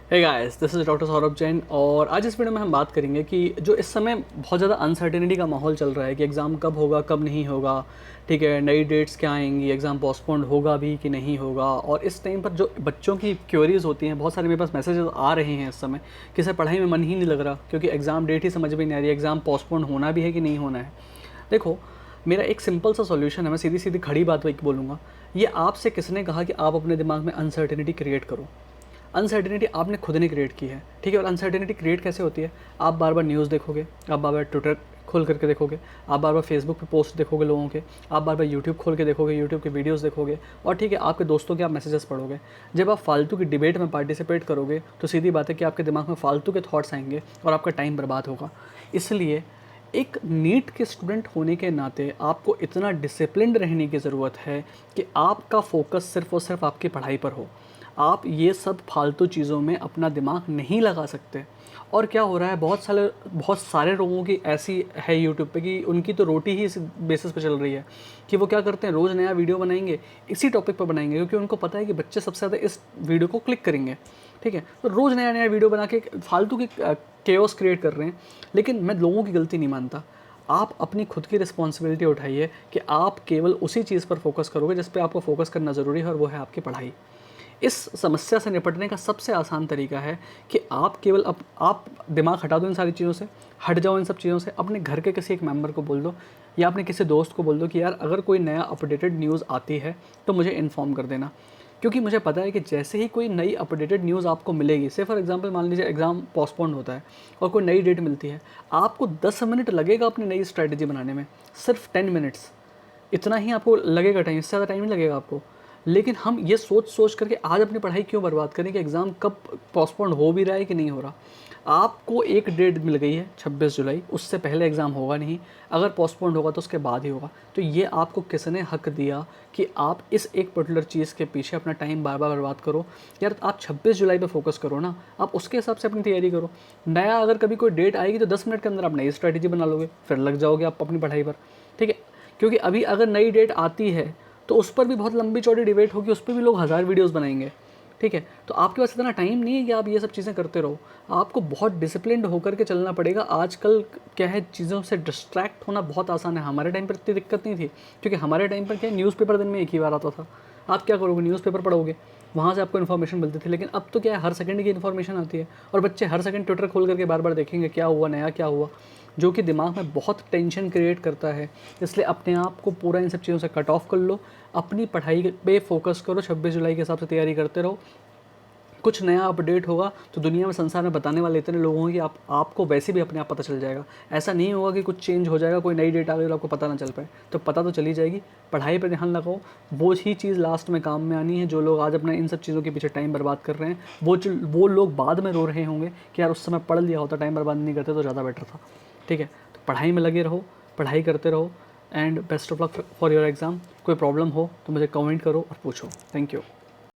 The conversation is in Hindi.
Hey guys, this is doctor Saurabh Jain और आज इस वीडियो में हम बात करेंगे कि जो इस समय बहुत ज़्यादा अनसर्टेनिटी का माहौल चल रहा है कि एग्ज़ाम कब होगा कब नहीं होगा, ठीक है, नई डेट्स क्या आएंगी, एग्ज़ाम पोस्टपोन्ड होगा भी कि नहीं होगा। और इस टाइम पर जो बच्चों की क्वेरीज़ होती हैं, बहुत सारे मेरे पास मैसेजेस आ रहे हैं इस समय कि सर पढ़ाई में मन ही नहीं लग रहा क्योंकि एग्ज़ाम डेट ही समझ में नहीं आ रही, एग्ज़ाम पोस्टपोन्ड होना भी है कि नहीं होना है। देखो, मेरा एक सिंपल सा सॉल्यूशन है, मैं सीधी सीधी खड़ी बात वही बोलूँगा। ये आपसे किसने कहा कि आप अपने दिमाग में अनसर्टेनिटी क्रिएट करो? अनसर्टेनिटी आपने खुद ने क्रिएट की है, ठीक है। और अनसर्टेनिटी क्रिएट कैसे होती है? आप बार बार न्यूज़ देखोगे, आप बार बार ट्विटर खोल करके देखोगे, आप बार बार फेसबुक पे पोस्ट देखोगे लोगों के, आप बार बार यूट्यूब खोल के देखोगे, यूट्यूब के वीडियोस देखोगे, और ठीक है, आपके दोस्तों के आप मैसेजेस पढ़ोगे। जब आप फालतू की डिबेट में पार्टिसिपेट करोगे तो सीधी बात है कि आपके दिमाग में फालतू के थॉट्स आएंगे और आपका टाइम बर्बाद होगा। इसलिए एक नीट के स्टूडेंट होने के नाते आपको इतना डिसिप्लिन्ड रहने की ज़रूरत है कि आपका फोकस सिर्फ़ और सिर्फ आपकी पढ़ाई पर हो। आप ये सब फालतू चीज़ों में अपना दिमाग नहीं लगा सकते। और क्या हो रहा है, बहुत सारे लोगों की ऐसी है यूट्यूब पे कि उनकी तो रोटी ही इस बेसिस पे चल रही है कि वो क्या करते हैं, रोज़ नया वीडियो बनाएंगे, इसी टॉपिक पर बनाएंगे क्योंकि उनको पता है कि बच्चे सबसे ज़्यादा इस वीडियो को क्लिक करेंगे, ठीक है। तो रोज़ नया नया वीडियो बना के फालतू की केओस क्रिएट कर रहे हैं। लेकिन मैं लोगों की गलती नहीं मानता। आप अपनी खुद की रिस्पॉन्सिबिलिटी उठाइए कि आप केवल उसी चीज़ पर फोकस करोगे जिस पे आपको फोकस करना ज़रूरी है, और वो है आपकी पढ़ाई। इस समस्या से निपटने का सबसे आसान तरीका है कि आप केवल आप दिमाग हटा दो इन सारी चीज़ों से, हट जाओ इन सब चीज़ों से। अपने घर के किसी एक मेंबर को बोल दो या अपने किसी दोस्त को बोल दो कि यार अगर कोई नया अपडेटेड न्यूज़ आती है तो मुझे इन्फॉर्म कर देना। क्योंकि मुझे पता है कि जैसे ही कोई नई अपडेटेड न्यूज़ आपको मिलेगी, से फॉर एग्जांपल मान लीजिए एग्ज़ाम पोस्टपोन्ड होता है और कोई नई डेट मिलती है, आपको 10 मिनट लगेगा अपनी नई स्ट्रैटेजी बनाने में, सिर्फ 10 मिनट्स, इतना ही आपको लगेगा टाइम, इससे ज़्यादा टाइम नहीं लगेगा आपको। लेकिन हम ये सोच सोच करके आज अपनी पढ़ाई क्यों बर्बाद करें कि एग्ज़ाम कब पोस्टपोन्ड हो भी रहा है कि नहीं हो रहा। आपको एक डेट मिल गई है 26 जुलाई, उससे पहले एग्ज़ाम होगा नहीं, अगर पोस्टपोन्ड होगा तो उसके बाद ही होगा। तो ये आपको किसने हक दिया कि आप इस एक पर्टिकुलर चीज़ के पीछे अपना टाइम बार बार बर्बाद करो? यार आप 26 जुलाई पे फोकस करो ना, आप उसके हिसाब से अपनी तैयारी करो। नया अगर कभी कोई डेट आएगी तो 10 मिनट के अंदर आप नई स्ट्रैटेजी बना लोगे, फिर लग जाओगे आप अपनी पढ़ाई पर, ठीक है। क्योंकि अभी अगर नई डेट आती है तो उस पर भी बहुत लंबी चौड़ी डिबेट होगी, उस पर भी लोग 1000 वीडियोस बनाएंगे, ठीक है। तो आपके पास इतना टाइम नहीं है कि आप ये सब चीज़ें करते रहो। आपको बहुत डिसिप्लिन्ड होकर के चलना पड़ेगा। आजकल क्या है, चीज़ों से डिस्ट्रैक्ट होना बहुत आसान है। हमारे टाइम पर इतनी दिक्कत नहीं थी क्योंकि हमारे टाइम पर क्या है, न्यूज़पेपर दिन में एक ही बार आता था। आप क्या करोगे, न्यूज़पेपर पढ़ोगे, वहाँ से आपको इन्फॉर्मेशन मिलती थी। लेकिन अब तो क्या है, हर सेकंड की इन्फॉर्मेशन आती है और बच्चे हर सेकंड ट्विटर खोल करके बार बार देखेंगे क्या हुआ, नया क्या हुआ, जो कि दिमाग में बहुत टेंशन क्रिएट करता है। इसलिए अपने आप को पूरा इन सब चीज़ों से कट ऑफ कर लो, अपनी पढ़ाई पे फोकस करो, 26 जुलाई के हिसाब से तैयारी करते रहो। कुछ नया अपडेट होगा तो दुनिया में, संसार में बताने वाले इतने लोग होंगे कि आपको वैसे भी अपने आप पता चल जाएगा। ऐसा नहीं होगा कि कुछ चेंज हो जाएगा, कोई नई डेट आ गई और आपको पता ना चल पाए, तो पता तो चली जाएगी। पढ़ाई पर ध्यान लगाओ, वो ही चीज़ लास्ट में काम में आनी है। जो लोग आज अपना इन सब चीज़ों के पीछे टाइम बर्बाद कर रहे हैं, वो लोग बाद में रो रहे होंगे कि यार उस समय पढ़ लिया होता, टाइम बर्बाद नहीं करते तो ज़्यादा बेटर था, ठीक है। तो पढ़ाई में लगे रहो, पढ़ाई करते रहो, and best of luck for your exam. कोई प्रॉब्लम हो तो मुझे कमेंट करो और पूछो। Thank you.